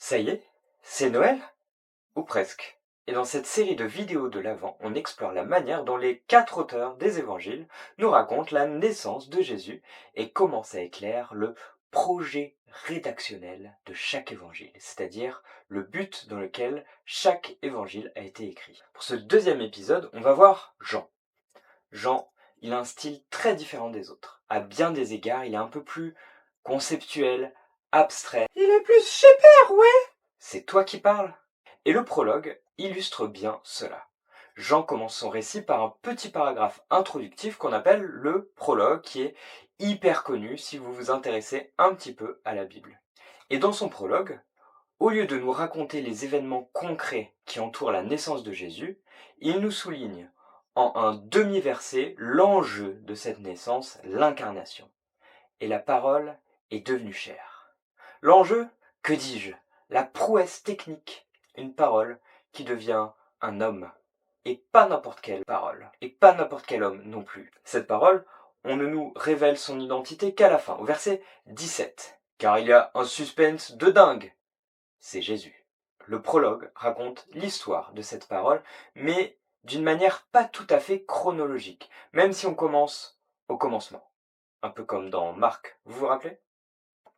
Ça y est, c'est Noël? Ou presque. Et dans cette série de vidéos de l'Avent, on explore la manière dont les 4 auteurs des évangiles nous racontent la naissance de Jésus et comment ça éclaire le projet rédactionnel de chaque évangile, c'est-à-dire le but dans lequel chaque évangile a été écrit. Pour ce deuxième épisode, on va voir Jean. Jean, il a un style très différent des autres. À bien des égards, il est un peu plus conceptuel, abstrait. Il est plus Shepherd, ouais. C'est toi qui parles? Et le prologue illustre bien cela. Jean commence son récit par un petit paragraphe introductif qu'on appelle le prologue, qui est hyper connu si vous vous intéressez un petit peu à la Bible. Et dans son prologue, au lieu de nous raconter les événements concrets qui entourent la naissance de Jésus, il nous souligne en un demi-verset l'enjeu de cette naissance, l'incarnation. Et la parole est devenue chair. L'enjeu, que dis-je? La prouesse technique, une parole qui devient un homme. Et pas n'importe quelle parole. Et pas n'importe quel homme non plus. Cette parole, on ne nous révèle son identité qu'à la fin, au verset 17. Car il y a un suspense de dingue. C'est Jésus. Le prologue raconte l'histoire de cette parole, mais d'une manière pas tout à fait chronologique, même si on commence au commencement. Un peu comme dans Marc, vous vous rappelez?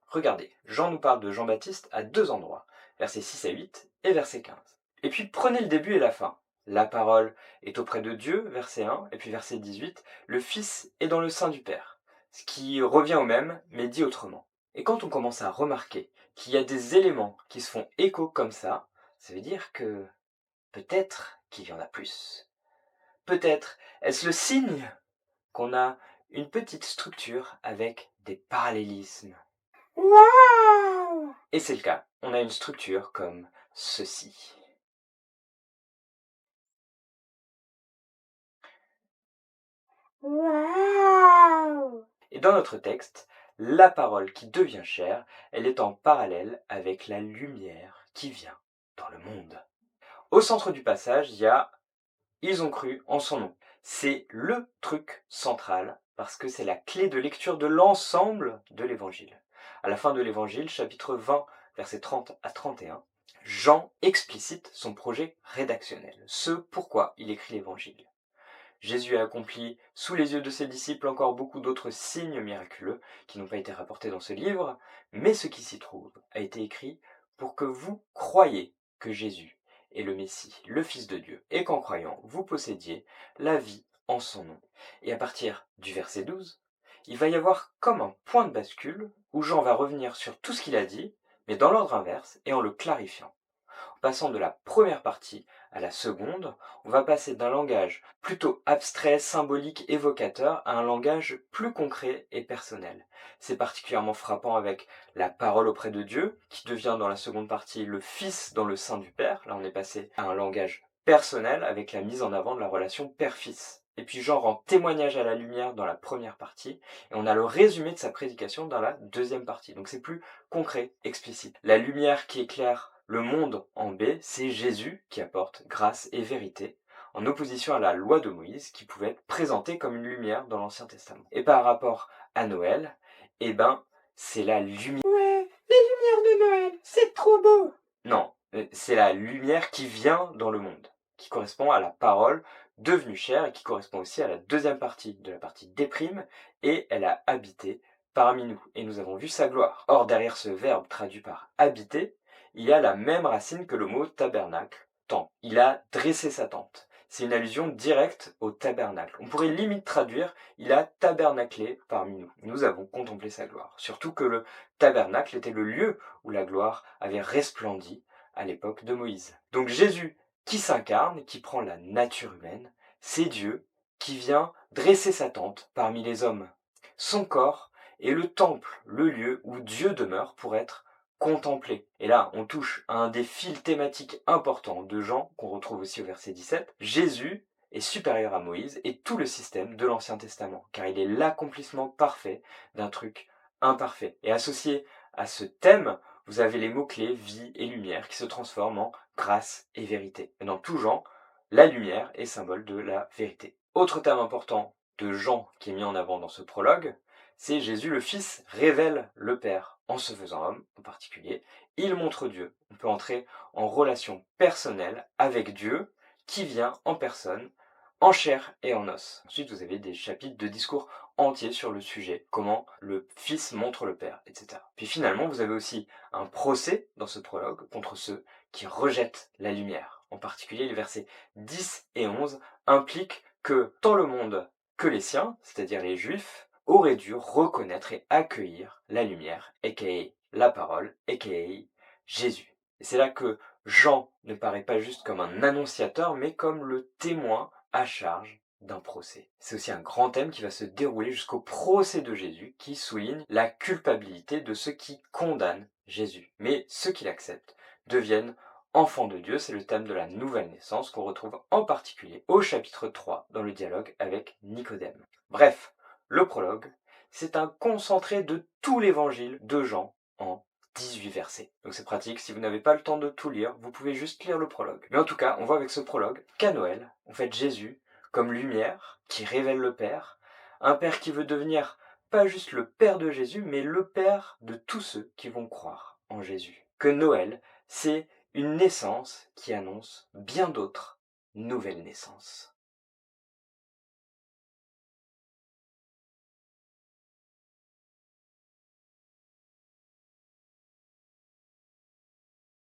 Regardez, Jean nous parle de Jean-Baptiste à 2 endroits, versets 6 à 8 et verset 15. Et puis prenez le début et la fin. La parole est auprès de Dieu, verset 1, et puis verset 18, le Fils est dans le sein du Père. Ce qui revient au même, mais dit autrement. Et quand on commence à remarquer qu'il y a des éléments qui se font écho comme ça veut dire que peut-être qu'il y en a plus. Peut-être est-ce le signe qu'on a une petite structure avec des parallélismes. Waouh! Et c'est le cas, on a une structure comme ceci. Waouh! Et dans notre texte, la parole qui devient chair, elle est en parallèle avec la lumière qui vient dans le monde. Au centre du passage, il y a « Ils ont cru en son nom ». C'est le truc central parce que c'est la clé de lecture de l'ensemble de l'évangile. À la fin de l'évangile, chapitre 20, versets 30 à 31, Jean explicite son projet rédactionnel, ce pourquoi il écrit l'évangile. Jésus a accompli sous les yeux de ses disciples encore beaucoup d'autres signes miraculeux qui n'ont pas été rapportés dans ce livre, mais ce qui s'y trouve a été écrit pour que vous croyiez que Jésus est le Messie, le Fils de Dieu, et qu'en croyant, vous possédiez la vie en son nom. Et à partir du verset 12, il va y avoir comme un point de bascule où Jean va revenir sur tout ce qu'il a dit, mais dans l'ordre inverse et en le clarifiant. Passant de la première partie à la seconde, on va passer d'un langage plutôt abstrait, symbolique, évocateur, à un langage plus concret et personnel. C'est particulièrement frappant avec la parole auprès de Dieu, qui devient dans la seconde partie le Fils dans le sein du Père. Là, on est passé à un langage personnel avec la mise en avant de la relation père-fils. Et puis Jean rend témoignage à la lumière dans la première partie, et on a le résumé de sa prédication dans la deuxième partie. Donc c'est plus concret, explicite. La lumière qui éclaire le monde en B, c'est Jésus qui apporte grâce et vérité, en opposition à la loi de Moïse qui pouvait être présentée comme une lumière dans l'Ancien Testament. Et par rapport à Noël, eh ben, c'est la lumière. Ouais, les lumières de Noël, c'est trop beau! Non, c'est la lumière qui vient dans le monde, qui correspond à la parole devenue chair et qui correspond aussi à la deuxième partie de la partie déprime, et elle a habité parmi nous, et nous avons vu sa gloire. Or, derrière ce verbe traduit par habiter, il y a la même racine que le mot tabernacle, tente. Il a dressé sa tente. C'est une allusion directe au tabernacle. On pourrait limite traduire « il a tabernaclé parmi nous ». Nous avons contemplé sa gloire. Surtout que le tabernacle était le lieu où la gloire avait resplendi à l'époque de Moïse. Donc Jésus qui s'incarne, qui prend la nature humaine, c'est Dieu qui vient dresser sa tente parmi les hommes. Son corps est le temple, le lieu où Dieu demeure pour être contemplé. Et là, on touche à un des fils thématiques importants de Jean, qu'on retrouve aussi au verset 17. Jésus est supérieur à Moïse et tout le système de l'Ancien Testament, car il est l'accomplissement parfait d'un truc imparfait. Et associé à ce thème, vous avez les mots-clés vie et lumière qui se transforment en grâce et vérité. Et dans tout Jean, la lumière est symbole de la vérité. Autre thème important de Jean qui est mis en avant dans ce prologue, c'est Jésus le Fils révèle le Père. en se faisant homme en particulier, il montre Dieu. On peut entrer en relation personnelle avec Dieu qui vient en personne, en chair et en os. Ensuite, vous avez des chapitres de discours entiers sur le sujet, comment le Fils montre le Père, etc. Puis finalement, vous avez aussi un procès dans ce prologue contre ceux qui rejettent la lumière. En particulier, les versets 10 et 11 impliquent que tant le monde que les siens, c'est-à-dire les Juifs, auraient dû reconnaître et accueillir la lumière, aka la parole, aka Jésus. Et c'est là que Jean ne paraît pas juste comme un annonciateur, mais comme le témoin à charge d'un procès. C'est aussi un grand thème qui va se dérouler jusqu'au procès de Jésus, qui souligne la culpabilité de ceux qui condamnent Jésus. Mais ceux qui l'acceptent deviennent enfants de Dieu. C'est le thème de la nouvelle naissance qu'on retrouve en particulier au chapitre 3 dans le dialogue avec Nicodème. Bref, le prologue, c'est un concentré de tout l'évangile de Jean en 18 versets. Donc c'est pratique, si vous n'avez pas le temps de tout lire, vous pouvez juste lire le prologue. Mais en tout cas, on voit avec ce prologue qu'à Noël, on fête Jésus comme lumière qui révèle le Père, un Père qui veut devenir pas juste le Père de Jésus, mais le Père de tous ceux qui vont croire en Jésus. Que Noël, c'est une naissance qui annonce bien d'autres nouvelles naissances.